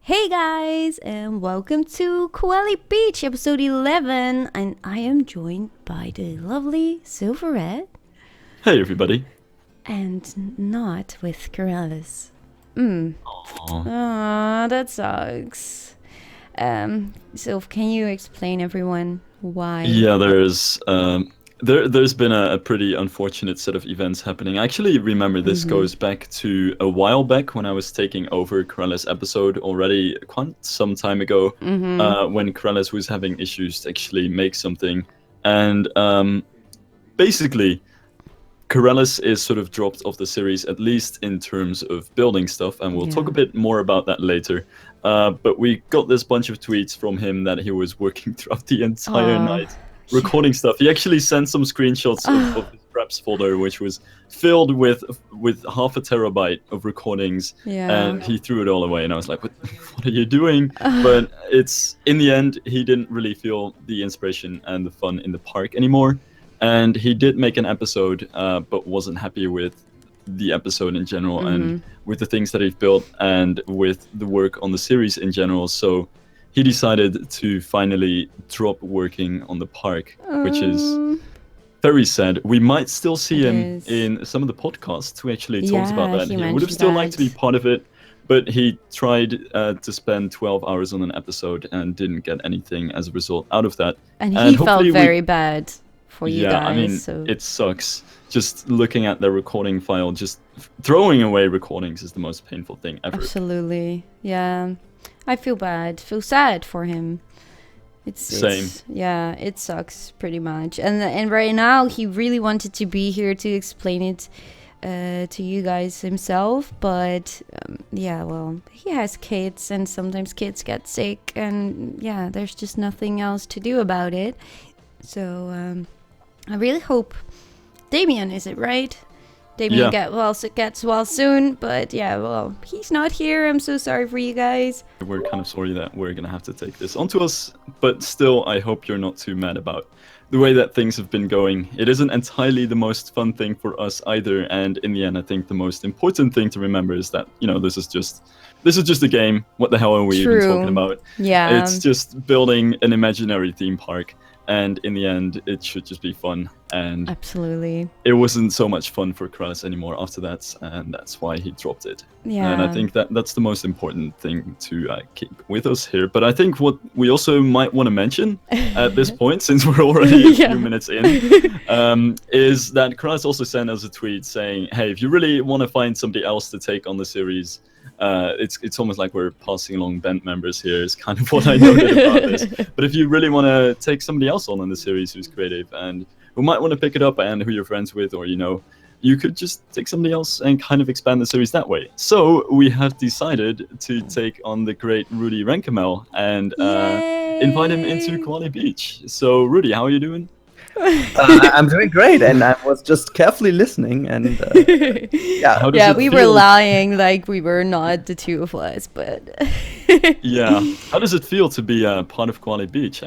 Hey guys, and welcome to Koali Beach, episode 11. And I am joined by the lovely Silvarret. Hey everybody. And not with Keralis. Aw. That sucks. So can you explain everyone why? Yeah, there's been a pretty unfortunate set of events happening. I actually remember this goes back to a while back when I was taking over Keralis' episode already quite some time ago, when Keralis was having issues to actually make something. And basically, Keralis is sort of dropped off the series, at least in terms of building stuff, and we'll talk a bit more about that later. But we got this bunch of tweets from him that he was working throughout the entire night, recording stuff. He actually sent some screenshots of his preps folder, which was filled with half a terabyte of recordings, and he threw it all away. And I was like, what are you doing? But it's, in the end, he didn't really feel the inspiration and the fun in the park anymore. And he did make an episode, but wasn't happy with the episode in general and with the things that he'd built and with the work on the series in general. So he decided to finally drop working on the park, which is very sad. We might still see him in some of the podcasts. We actually talked about that. He would have still liked to be part of it, but he tried to spend 12 hours on an episode and didn't get anything as a result out of that. And he felt very bad. For you guys, I mean, it sucks. Just looking at the recording file, just throwing away recordings is the most painful thing ever. Absolutely, yeah. I feel bad, feel sad for him. Same. Yeah, it sucks pretty much. And right now, he really wanted to be here to explain it to you guys himself, but yeah, well, he has kids, and sometimes kids get sick, and yeah, there's just nothing else to do about it. So I really hope Damien, is it right? Damien gets well soon, but yeah, well, he's not here. I'm so sorry for you guys. We're kind of sorry that we're gonna have to take this onto us, but still, I hope you're not too mad about the way that things have been going. It isn't entirely the most fun thing for us either, and in the end, I think the most important thing to remember is that, you know, this is just a game. What the hell are we even talking about? Yeah, it's just building an imaginary theme park. And in the end, it should just be fun. And absolutely, it wasn't so much fun for Keralis anymore after that, and that's why he dropped it. Yeah. And I think that's the most important thing to keep with us here. But I think what we also might want to mention at this point, since we're already a few minutes in, is that Keralis also sent us a tweet saying, hey, if you really want to find somebody else to take on the series, it's almost like we're passing along band members here, is kind of what I noted about this. But if you really want to take somebody else on in the series who's creative and who might want to pick it up and who you're friends with, or, you know, you could just take somebody else and kind of expand the series that way. So we have decided to take on the great Rudi Rennkamel and invite him into Koali Beach. So Rudi, how are you doing? I'm doing great, and I was just carefully listening, and we were lying, like we were not the two of us, but yeah, how does it feel to be part of Koali Beach?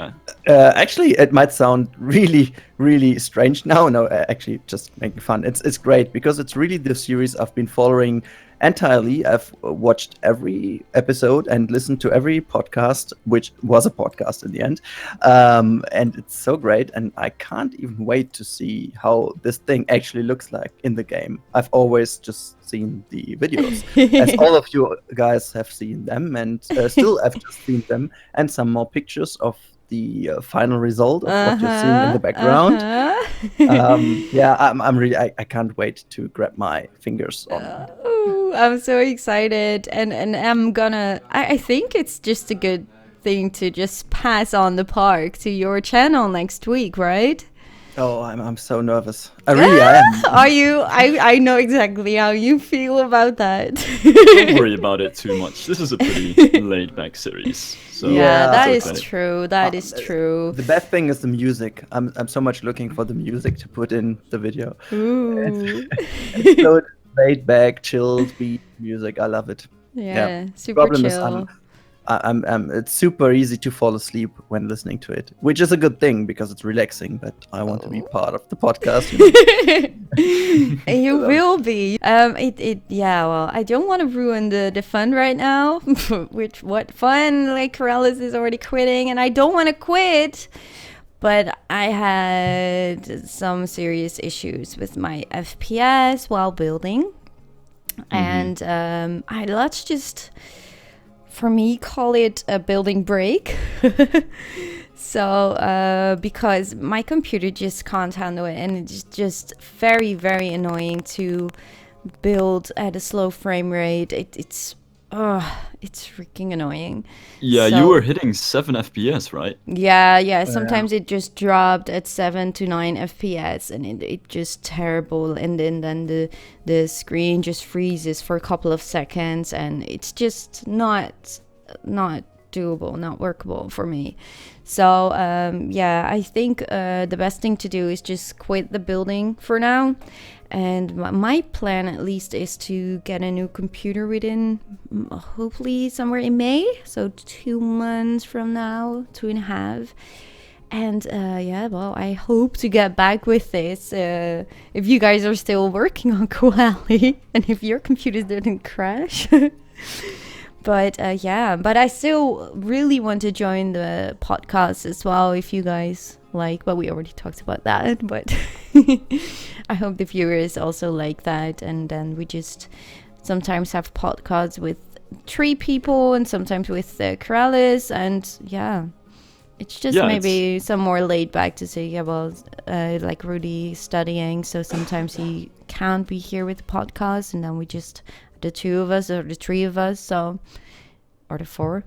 Actually, it might sound really, really strange now. No, actually, just making fun. It's great because it's really the series I've been following entirely. I've watched every episode and listened to every podcast, which was a podcast in the end. And it's so great. And I can't even wait to see how this thing actually looks like in the game. I've always just seen the videos, as all of you guys have seen them, and still I've just seen them, and some more pictures of the final result of what you're seeing in the background. I'm really, I can't wait to grab my fingers on. I'm so excited, and I think it's just a good thing to just pass on the park to your channel next week, right? Oh, I'm so nervous. I really am. Are you? I know exactly how you feel about that. Don't worry about it too much. This is a pretty laid-back series. So that is true. That is true. The best thing is the music. I'm so much looking for the music to put in the video. Ooh. It's so laid back, chilled beat music. I love it. Yeah, super problem chill. Is It's super easy to fall asleep when listening to it, which is a good thing because it's relaxing. But I want to be part of the podcast. You will be. Yeah. Well, I don't want to ruin the fun right now. Which what fun? Like Keralis is already quitting, and I don't want to quit. But I had some serious issues with my FPS while building, and let's just, for me, call it a building break. So because my computer just can't handle it, and it's just very, very annoying to build at a slow frame rate. It's freaking annoying. Yeah, So- you were hitting 7 FPS, right? Yeah. Sometimes it just dropped at 7 to 9 FPS, and it just terrible. And then the screen just freezes for a couple of seconds, and it's just not doable, not workable for me. So I think the best thing to do is just quit the building for now. And my plan, at least, is to get a new computer within, hopefully, somewhere in May. So 2 months from now, 2.5. And I hope to get back with this if you guys are still working on Koali and if your computer didn't crash. But I still really want to join the podcast as well if you guys like. But we already talked about that. But I hope the viewers also like that. And then we just sometimes have podcasts with 3 people and sometimes with Keralis. And it's just maybe some more laid back to say, like Rudi studying. So sometimes he can't be here with the podcast. And then we just... the 2 of us or the 3 of us, or the 4.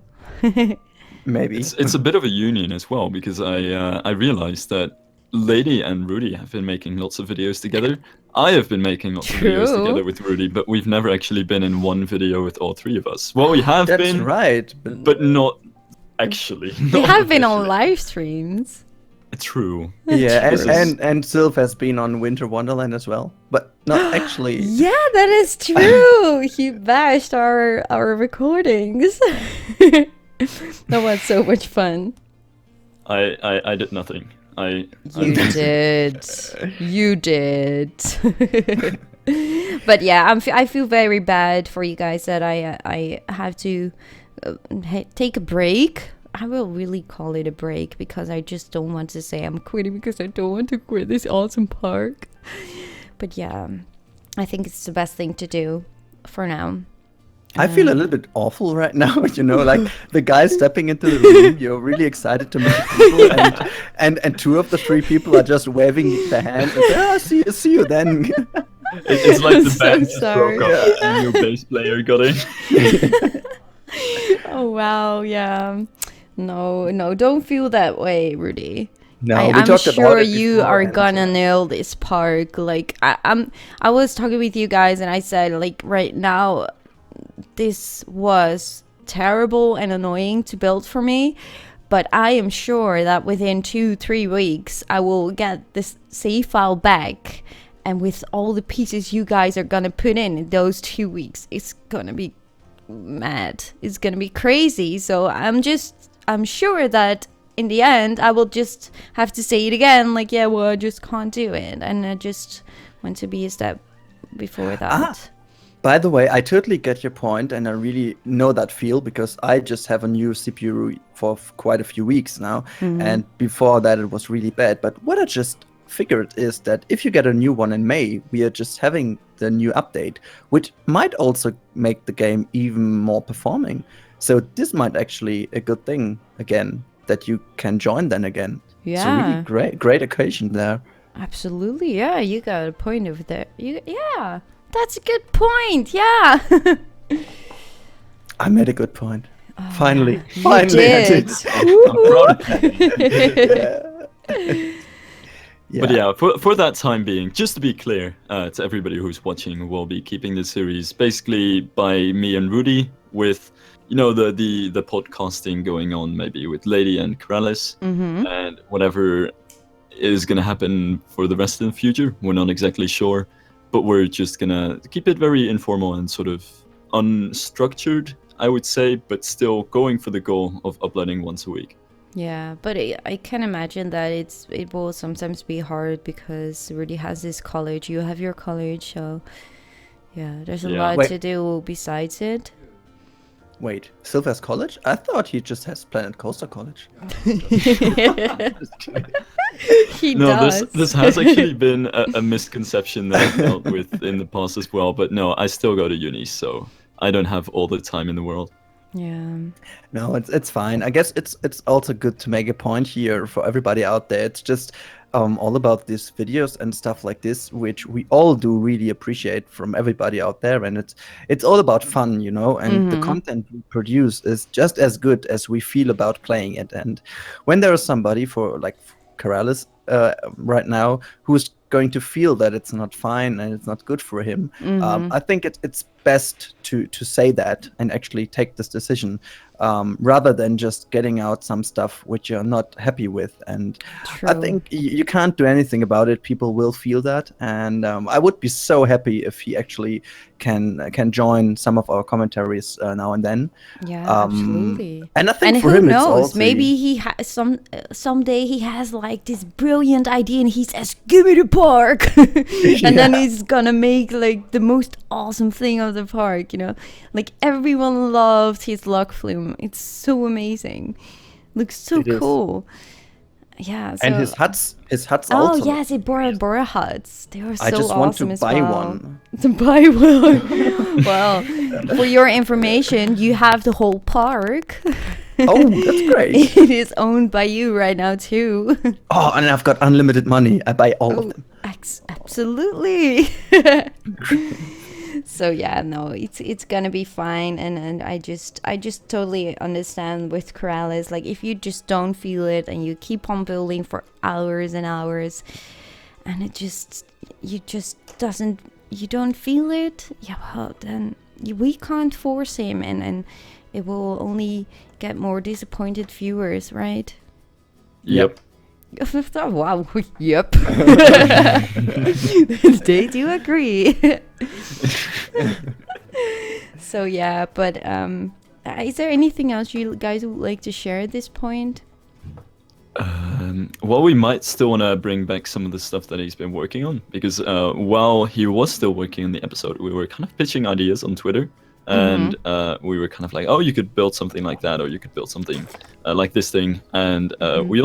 Maybe it's a bit of a union as well, because I realized that Lady and Rudi have been making lots of videos together. I have been making lots of videos together with Rudi, but we've never actually been in one video with all 3 of us. Well, we have that's been, right, but not actually. We have been on live streams. True. Yeah, True. and Sylv has been on Winter Wonderland as well, but not actually. Yeah, that is true. He bashed our recordings. That was so much fun. I did nothing. You did. You did. But yeah, I feel very bad for you guys that I have to take a break. I will really call it a break because I just don't want to say I'm quitting because I don't want to quit this awesome park. But yeah, I think it's the best thing to do for now. I feel a little bit awful right now, like the guy stepping into the room. You're really excited to meet people, and 2 of the 3 people are just waving their hands and say, see you then. It's like the So band just sorry. broke up and your bass player got in. Oh wow, yeah. No, don't feel that way, Rudi. No, I'm talked sure about it you before, are and- gonna nail this park. Like I was talking with you guys, and I said, like, right now, this was terrible and annoying to build for me, but I am sure that within 2-3 weeks I will get this save file back, and with all the pieces you guys are gonna put in those 2 weeks, it's gonna be mad. It's gonna be crazy. So I'm sure that in the end I will just have to say it again, like, I just can't do it, and I just want to be a step before that. By the way, I totally get your point, and I really know that feel because I just have a new CPU for quite a few weeks now, and before that it was really bad. But what I just figured is that if you get a new one in May, we are just having the new update, which might also make the game even more performing. So this might actually a good thing again, that you can join then again. Yeah. So really great occasion there. Absolutely, yeah. You got a point over there. Yeah, that's a good point. Yeah. I made a good point. Finally, You I did. did. Yeah. But yeah, for that time being, just to be clear to everybody who's watching, we'll be keeping this series basically by me and Rudi, with the podcasting going on maybe with Lady and Keralis, and whatever is gonna happen for the rest of the future, we're not exactly sure, but we're just gonna keep it very informal and sort of unstructured, I would say, but still going for the goal of uploading once a week. Yeah, but I can imagine that it will sometimes be hard because Rudy has his college, you have your college, so yeah, there's a lot to do besides it. Wait, Silver's college? I thought he just has Planet Coaster College. He does. This has actually been a misconception that I've dealt with in the past as well. But no, I still go to uni, so I don't have all the time in the world. Yeah. No, it's fine. I guess it's also good to make a point here for everybody out there. It's just all about these videos and stuff like this, which we all do really appreciate from everybody out there. And it's all about fun, you know, and the content we produce is just as good as we feel about playing it. And when there is somebody for like Keralis right now who's going to feel that it's not fine and it's not good for him, I think it's best to say that and actually take this decision rather than just getting out some stuff which you're not happy with. And True. I think you can't do anything about it. People will feel that, and I would be so happy if he actually can join some of our commentaries now and then. Yeah, absolutely. And I think and for who him, knows? it's also, maybe he has someday he has like this brilliant idea and he says, "Give me the park," and then he's gonna make like the most awesome thing of the park. You know, like everyone loves his log flume. It's so amazing. Looks so cool. Yeah. So, and his huts oh also. yes, the Bora Bora huts. They were so I just awesome want to as buy well. one. To buy one. Well, for your information, you have the whole park. Oh, that's great. It is owned by you right now too. Oh, and I've got unlimited money. I buy all of them. Absolutely. So yeah, no, it's gonna be fine, and I just totally understand with Keralis. Like if you just don't feel it and you keep on building for hours and hours, and you don't feel it, yeah, well then we can't force him, and it will only get more disappointed viewers, right? Yep. Wow, yep. They do agree. So yeah, but is there anything else you guys would like to share at this point? Well, we might still want to bring back some of the stuff that he's been working on, because while he was still working on the episode, we were kind of pitching ideas on Twitter. And we were kind of like, oh, you could build something like that, or you could build something like this thing. And we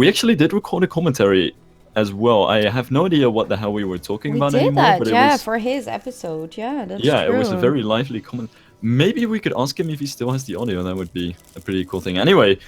actually did record a commentary as well. I have no idea what the hell we were talking about anymore. But it was, for his episode. Yeah, that's true. It was a true. very lively comment. Maybe we could ask him if he still has the audio. That would be a pretty cool thing. Anyway,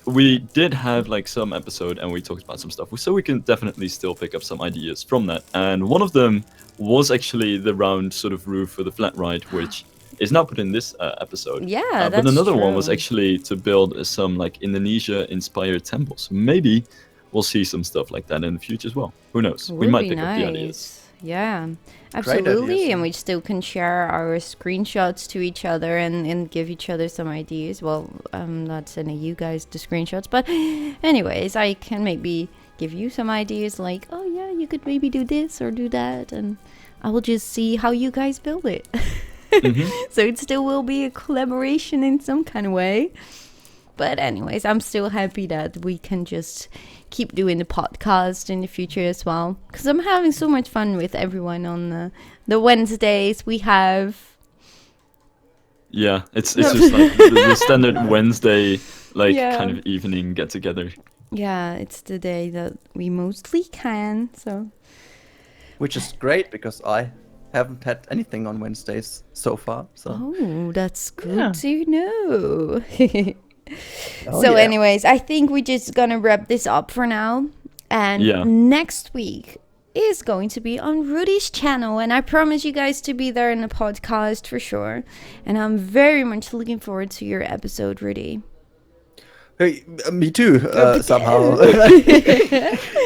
we did have like some episode and we talked about some stuff, so we can definitely still pick up some ideas from that. And one of them was actually the round sort of roof for the flat ride, which is now put in this episode. Yeah, that's but another true. one was actually to build some like Indonesia-inspired temples. Maybe we'll see some stuff like that in the future as well. Who knows? We might pick up the ideas. Yeah, Great absolutely. ideas. And we still can share our screenshots to each other and give each other some ideas. Well, I'm not sending you guys the screenshots, but anyways, I can maybe give you some ideas like, oh yeah, you could maybe do this or do that, and I will just see how you guys build it. So it still will be a collaboration in some kind of way. But anyways, I'm still happy that we can just keep doing the podcast in the future as well, because I'm having so much fun with everyone on the Wednesdays we have. Yeah, it's just like the standard Wednesday kind of evening get together. Yeah, it's the day that we mostly can, so. Which is great because I haven't had anything on Wednesdays so far. So. Oh, that's good to know. Anyways, I think we're just gonna wrap this up for now. And next week is going to be on Rudi's channel, and I promise you guys to be there in the podcast for sure. And I'm very much looking forward to your episode, Rudi. Hey, me too, somehow.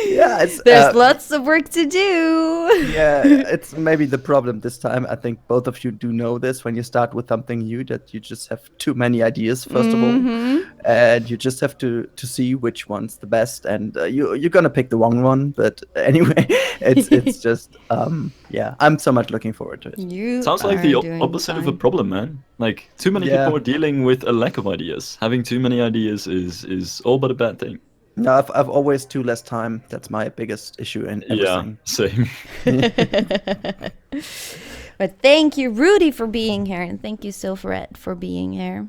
Yeah, There's lots of work to do. yeah, it's maybe the problem this time. I think both of you do know this when you start with something new, that you just have too many ideas, first of all, and you just have to see which one's the best, and you're gonna pick the wrong one. But anyway, it's just yeah, I'm so much looking forward to it. You Sounds like are the doing opposite of a fine. problem, man. Like, too many Yeah. people are dealing with a lack of ideas. Having too many ideas is all but a bad thing. No, I've always too less time. That's my biggest issue in everything. Same. But thank you, Rudi, for being here, and thank you, Silvarret, for being here.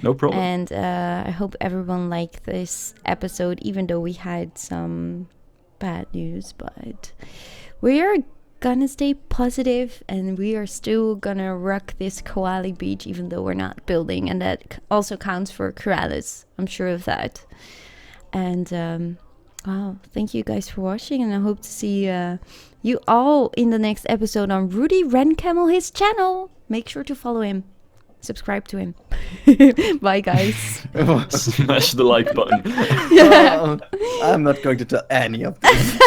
No problem. And I hope everyone liked this episode, even though we had some bad news. But we are gonna stay positive, and we are still gonna rock this Koali beach, even though we're not building. And that also counts for Keralis. I'm sure of that. And wow, thank you guys for watching, and I hope to see you all in the next episode on Rudi Rennkamel, his channel. Make sure to follow him, subscribe to him. Bye, guys. Smash the like button. Oh, I'm not going to tell any of this.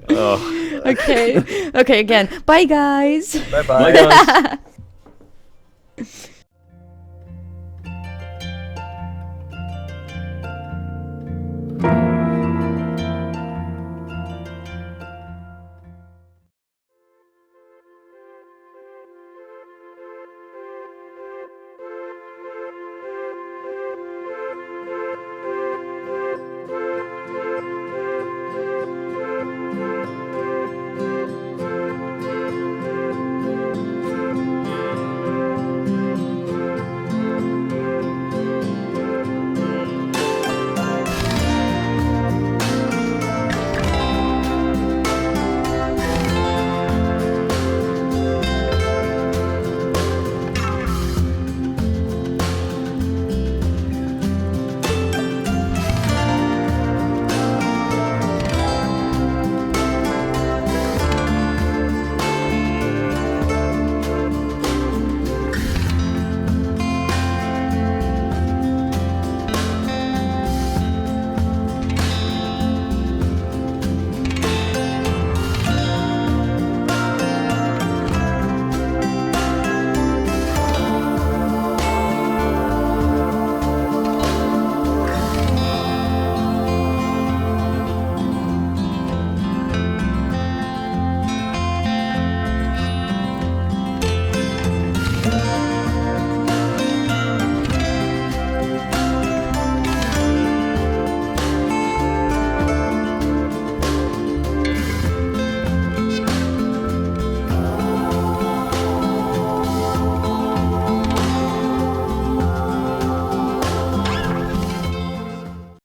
Oh. Okay, again. Bye, guys. Bye bye. Bye, guys.